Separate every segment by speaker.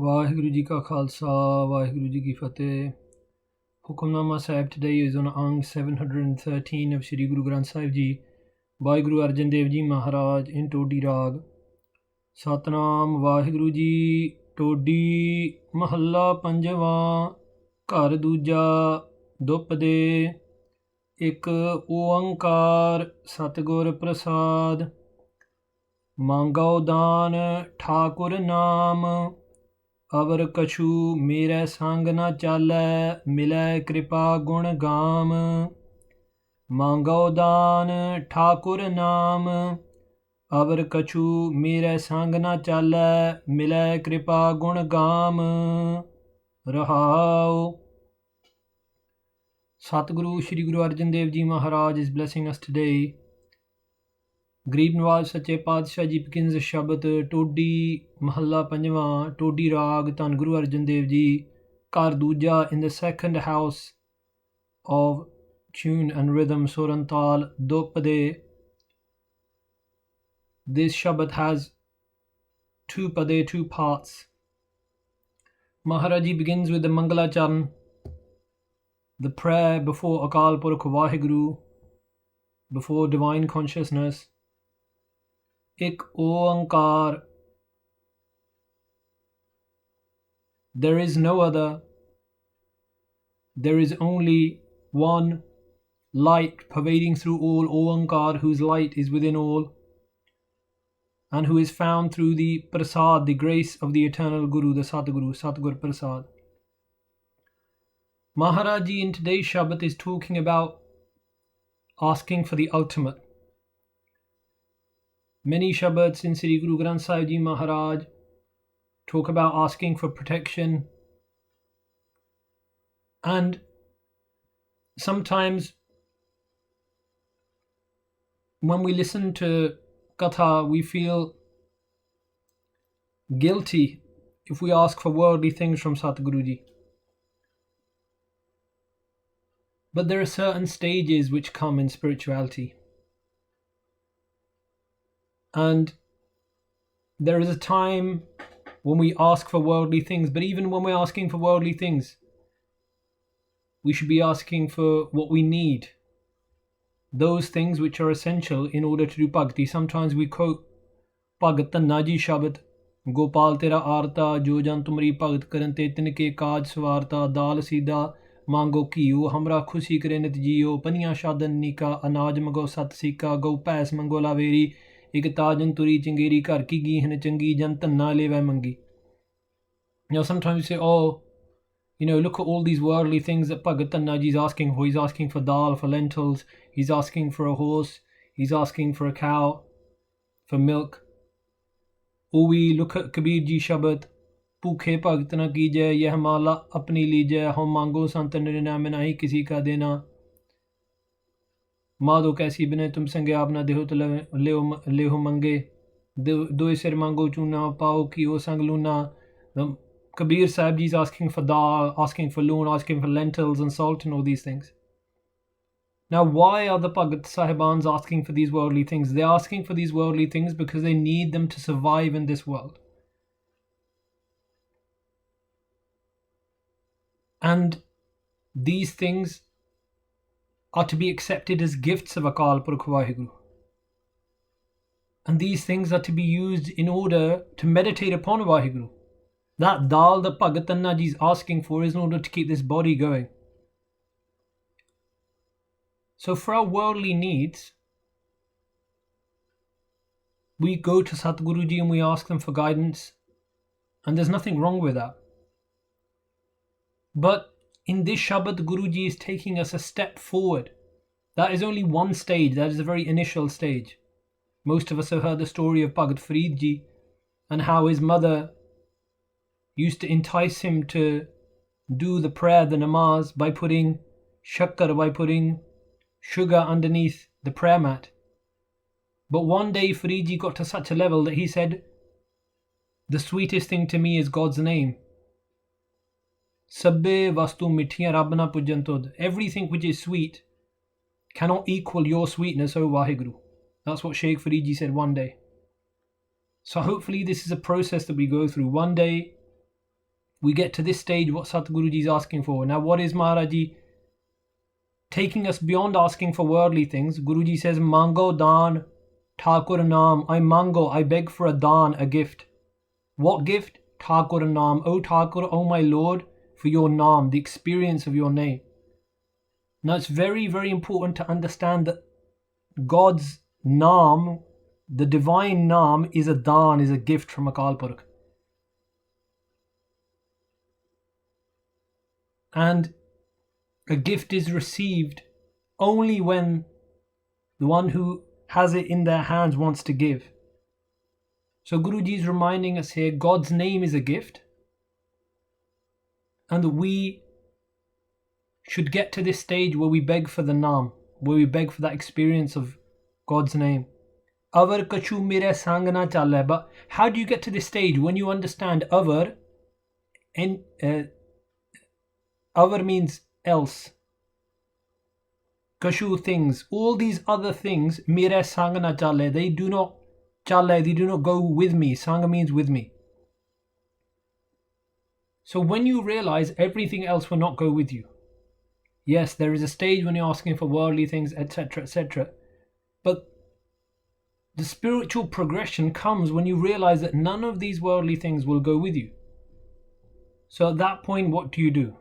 Speaker 1: ਵਾਹਿਗੁਰੂ ਜੀ ਕਾ ਖਾਲਸਾ ਵਾਹਿਗੁਰੂ ਜੀ ਕੀ ਫਤਿਹ Hukamnama Sahib today is on Ang 713 of Shri Guru Granth Sahib Ji by Guru Arjan Dev Ji Maharaj in TODEE Rag Satnam Vaheguru Ji TODEE Mahalla Panjwa Ghar Dooja Dupde Ek Oankar Satgur Prasad Mangao Dan Thakur Naam अवर कछु मेरे संग न चालै मिलै कृपा गुण गाम मांगो दान ठाकुर नाम अवर कछु मेरे संग न चालै मिलै कृपा गुण गाम रहाओ Satguru Shri Guru Arjan Dev Ji Maharaj is blessing us today. Garib Nawaz Sache Padshah Ji begins the Shabad TODEE Mahalla Panjwa TODEE Rag Dhan Guru Arjan Dev Ji Ghar Dooja in the second house of tune and rhythm Suran Tal Dopade. This Shabad has two pade, two parts. Maharaji begins with the Mangala Charan, the prayer before Akal Purkh Vaheguru, before divine consciousness. Ek Oankar, there is no other, there is only one light pervading through all, Oankar, whose light is within all, and who is found through the Prasad, the grace of the eternal Guru, the Satguru, Satgur Prasad. Maharaji in today's Shabbat is talking about asking for the ultimate. Many Shabads in Sri Guru Granth Sahib Ji Maharaj talk about asking for protection, and sometimes when we listen to Katha we feel guilty if we ask for worldly things from Satguruji. But there are certain stages which come in spirituality. And there is a time when we ask for worldly things, but even when we're asking for worldly things, we should be asking for what we need, those things which are essential in order to do bhakti. Sometimes we quote Bhagat Naji Shabad, Gopal Tera Arta, Jo Jan Tumri Bhagat Karante Tinke Kaj Swarta, Dal Sida, Mango Kiyo, Hamra Khushi Karenit Jio, Paniya Shadan Nika, Anaj Mago Sat Sika, Go Pass Mangola Veri, एक ताजन तुरी चंगेरी घर की गी हन चंगी जन धन्ना लेवै मंगी. Sometimes you say, oh, look at all these worldly things that Bhagat Tannaji is asking for. He's asking for dal, for lentils, he's asking for a horse, he's asking for a cow, for milk. Or we look at Kabir Ji Shabad, Pukhe Bhagat na kijai, yeh mala apni lijai, hum mango sant nirna mein nahi kisi ka dena. Madho कैसी बिने तुम संगे आप ना देहो तो लेहो मंगे दो सिर मांगो चूना पाओ की ओ संग Luna. Kabir Sahib Ji is asking for dal, asking for loon, asking for lentils and salt and all these things. Now why are the Bhagat Sahibans asking for these worldly things? They're asking for these worldly things because they need them to survive in this world. And these things are to be accepted as gifts of Akal Purkh Vaheguru. And these things are to be used in order to meditate upon Vaheguru. That dal that Bhagat Tannaji is asking for is in order to keep this body going. So for our worldly needs, we go to Satguruji and we ask them for guidance, and there's nothing wrong with that. But in this Shabad, Guruji is taking us a step forward. That is only one stage, that is a very initial stage. Most of us have heard the story of Bhagat Farid Ji and how his mother used to entice him to do the prayer, the namaz, by putting shakkar, by putting sugar underneath the prayer mat. But one day Farid Ji got to such a level that he said, the sweetest thing to me is God's name. Sabbe vastu mithiyan Rabb na pujan tod. Everything which is sweet cannot equal your sweetness, O Vaheguru. That's what Shaykh Farid Ji said one day. So hopefully this is a process that we go through. One day we get to this stage what Satguru Ji is asking for. Now what is Maharaj Ji taking us beyond asking for worldly things? Guruji says, Mango Dan Thakur Naam. I mango, I beg for a dan, a gift. What gift? Thakur Naam. O Thakur, O my Lord, for your Naam, the experience of your name. Now it's very, very important to understand that God's Naam, the divine Naam, is a dan, is a gift from Akal Purkh. And a gift is received only when the one who has it in their hands wants to give. So Guruji is reminding us here, God's name is a gift, and that we should get to this stage where we beg for the Naam, where we beg for that experience of God's name. Avar kachu mere sang na chale. But how do you get to this stage? When you understand avar, and avar means else. Kashu, things. All these other things, mere sang na chale, they do not chale, they do not go with me. Sangha means with me. So when you realize everything else will not go with you, yes, there is a stage when you're asking for worldly things, etc., etc. But the spiritual progression comes when you realize that none of these worldly things will go with you. So at that point, what do?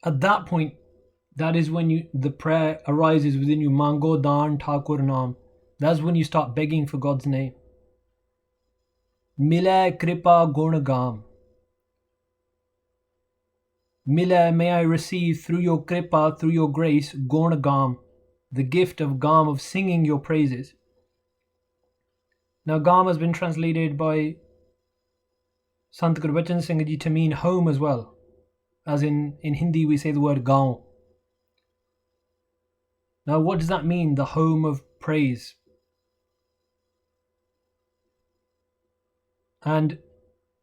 Speaker 1: At that point, that is when the prayer arises within you. Mango Dan Thakur Naam. That's when you start begging for God's name. Mile Kripa Gun Gam. Mile, may I receive through your Kripa, through your grace, Gun Gam, the gift of Gam, of singing your praises. Now Gam has been translated by Sant Gurbachan Singh Ji to mean home as well. As in Hindi we say the word gaon. Now what does that mean, the home of praise? And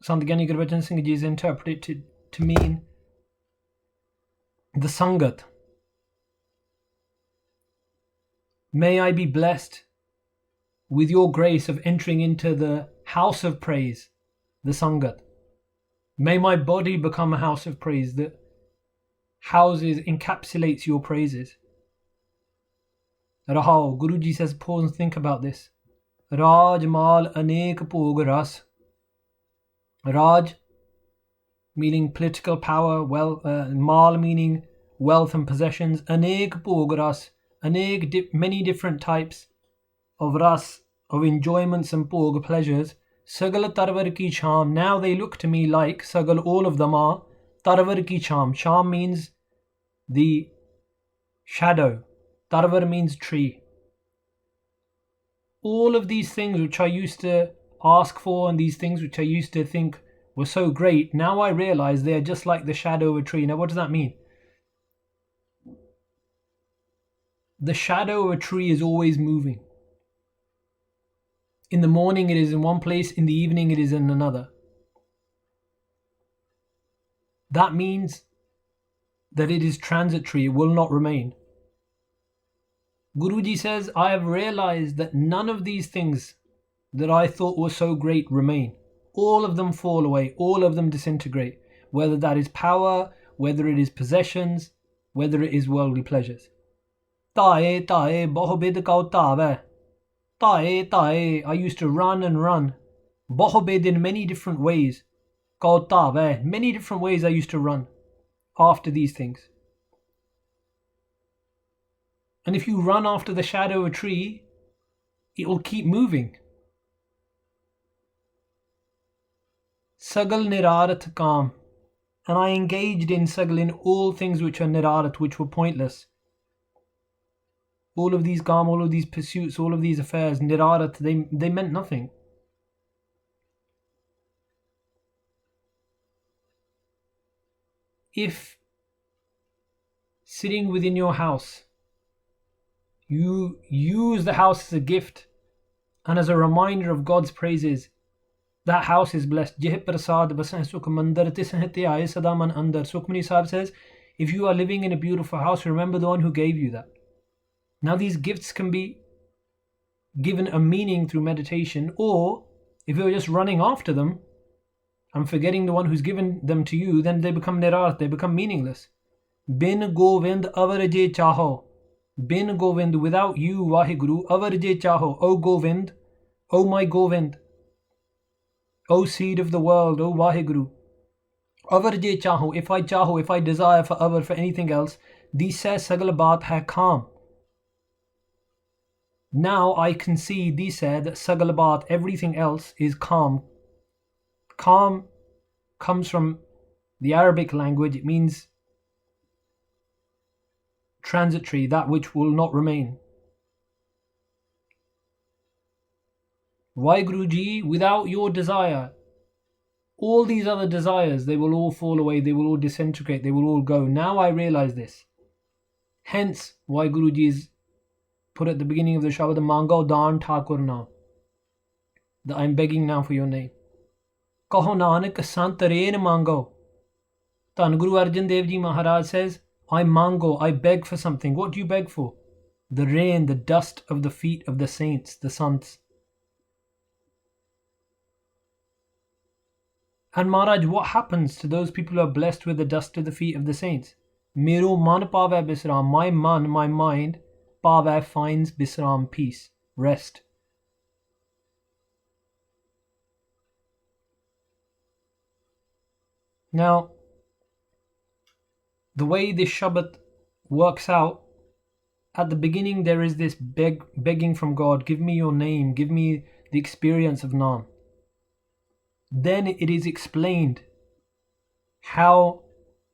Speaker 1: Sant Gyani Gurbachan Singh Ji is interpreted to mean the Sangat. May I be blessed with your grace of entering into the house of praise, the Sangat. May my body become a house of praise that houses, encapsulates your praises. Rahao, Guruji says, pause and think about this. Raj mal anek bhog ras. Raj meaning political power, mal meaning wealth and possessions, anek bhog ras, many different types of ras, of enjoyments and bhog, pleasures. Sagal tarvar ki cham, now they look to me like, sagal, all of them are, tarvar ki cham. Cham means the shadow, tarvar means tree. All of these things which I used to ask for, and these things which I used to think were so great, now I realize they are just like the shadow of a tree. Now what does that mean? The shadow of a tree is always moving. In the morning it is in one place, in the evening it is in another. That means that it is transitory, it will not remain. Guruji says, I have realized that none of these things that I thought were so great remain. All of them fall away, all of them disintegrate, whether that is power, whether it is possessions, whether it is worldly pleasures. Tae tae bahobid kau tave. Tae tae, I used to run and run. Bahobid, in many different ways. Kau tave, many different ways I used to run after these things. And if you run after the shadow of a tree, it will keep moving. Sagal nirarat kam. And I engaged in sagal, in all things which are nirarat, which were pointless. All of these kam, all of these pursuits, all of these affairs, nirarat, they meant nothing. If sitting within your house, you use the house as a gift and as a reminder of God's praises, that house is blessed. Jeh prasad basan sukh mandar tisahte aaye sada man andar. Sukhmani Sahib says, if you are living in a beautiful house, remember the one who gave you that. Now these gifts can be given a meaning through meditation, or if you're just running after them, and forgetting the one who's given them to you, then they become nirarth, they become meaningless. Bin Govind avarje chaho. Bin Govind, without you, Vaheguru, avarje chaho. O Govind, O my Govind, O seed of the world, O Vaheguru. Avarje chaho, if I chaho, if I desire for avar, for anything else, disa sagal baat hai calm. Now I can see disa that sagal baat, everything else is calm. Calm comes from the Arabic language. It means transitory, that which will not remain. Vaheguru ji, without your desire, all these other desires, they will all fall away, they will all disintegrate, they will all go. Now I realize this. Hence, Vaheguru ji is put at the beginning of the Shabad, Mango Dan Thakur now, that I'm begging now for your name. Kaho Nanak Sant Rain Mango. Dhan Guru Arjan Dev Ji Maharaj says, I mango, I beg for something. What do you beg for? The rain, the dust of the feet of the saints, the sants. And Maharaj, what happens to those people who are blessed with the dust of the feet of the saints? Mero man pave bisram, my man, my mind, pave finds bisram, peace, rest. Now, the way this Shabbat works out, at the beginning there is this begging from God, give me your name, give me the experience of Naam. Then it is explained how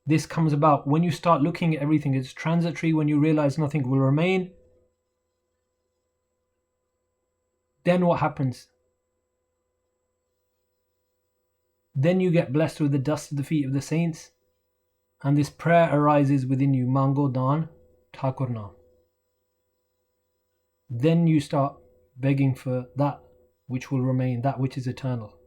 Speaker 1: this comes about. When you start looking at everything, it's transitory. When you realize nothing will remain, then what happens? Then you get blessed with the dust of the feet of the saints, and this prayer arises within you, Mango Dan Thakur Naam. Then you start begging for that which will remain, that which is eternal.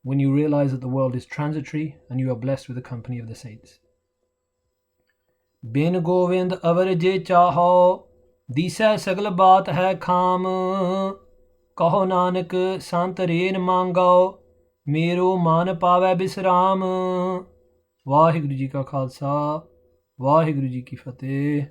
Speaker 1: When you realize that the world is transitory and you are blessed with the company of the saints. Bin Govind avarje chaho, disa sagal baat hai kham, kaho Nanak sant rain mango, mero man pave bisram. Vaheguru ji ka Khalsa, Vaheguru ji ki Fateh.